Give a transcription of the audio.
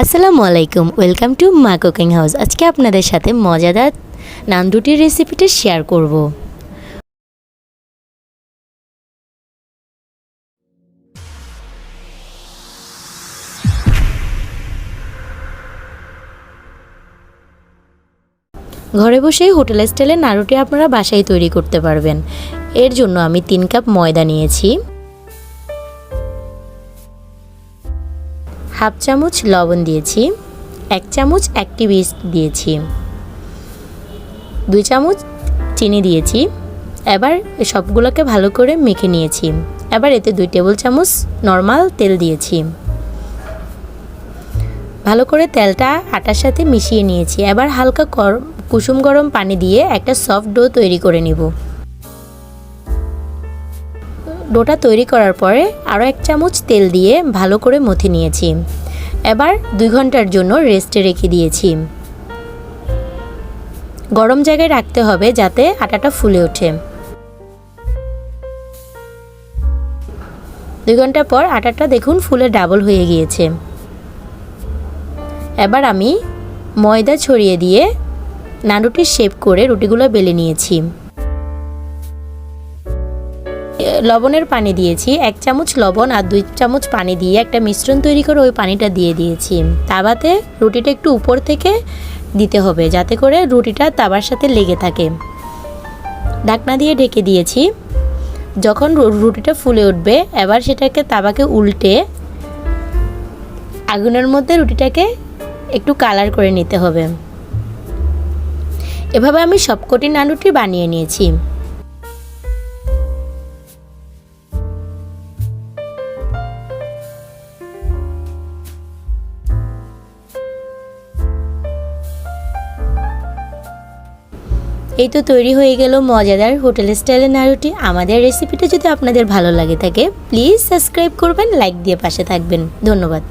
আসসালামু আলাইকুম, welcome to মা কুকিং হাউস। আজকে আপনাদের সাথে মজাদার নান রুটির রেসিপিটা শেয়ার করব। ঘরে বসেই হোটেল স্টাইলের নান রুটি আপনারা বাসায় তৈরি করতে পারবেন। এর জন্য আমি 3 কাপ ময়দা নিয়েছি, হাফ চামচ লবণ দিয়েছি, 1 চামচ অ্যাক্টিভ ইস্ট দিয়েছি, 2 চামচ চিনি দিয়েছি। এবার সবগুলোকে ভালো করে মেখে নিয়েছি। এবার এতে 2 টেবিল চামচ নরমাল তেল দিয়েছি। ভালো করে তেলটা আটার সাথে মিশিয়ে নিয়েছি। এবার হালকা কুসুম গরম পানি দিয়ে একটা সফট ডো তৈরি করে নিব। ডোটা তৈরি করার পরে আরও 1 চামচ তেল দিয়ে ভালো করে মথে নিয়েছি। এবার 2 ঘন্টার জন্য রেস্টে রেখে দিয়েছি। গরম জায়গায় রাখতে হবে যাতে আটাটা ফুলে ওঠে। 2 ঘন্টা পর আটাটা দেখুন ফুলে ডাবল হয়ে গিয়েছে। এবার আমি ময়দা ছড়িয়ে দিয়ে নান রুটির শেপ করে রুটিগুলো বেলে নিয়েছি। লবণের পানি দিয়েছি, 1 চামচ লবণ আর 2 চামচ পানি দিয়ে একটা মিশ্রণ তৈরি করে ওই পানিটা দিয়ে দিয়েছি। তাওয়াতে রুটিটা একটু উপর থেকে দিতে হবে যাতে করে রুটিটা তাওয়ার সাথে লেগে থাকে। ঢাকনা দিয়ে ঢেকে দিয়েছি। যখন রুটিটা ফুলে উঠবে এবার সেটাকে তাওয়াকে উল্টে আগুনের মধ্যে রুটিটাকে একটু কালার করে নিতে হবে। এভাবে আমি সবকটি নান রুটি বানিয়ে নিয়েছি। এই তো তৈরি হয়ে গেল মজাদার হোটেল স্টাইলের নান রুটি। আমাদের রেসিপিটা যদি আপনাদের ভালো লাগে থাকে প্লিজ সাবস্ক্রাইব করবেন, লাইক দিয়ে পাশে থাকবেন। ধন্যবাদ।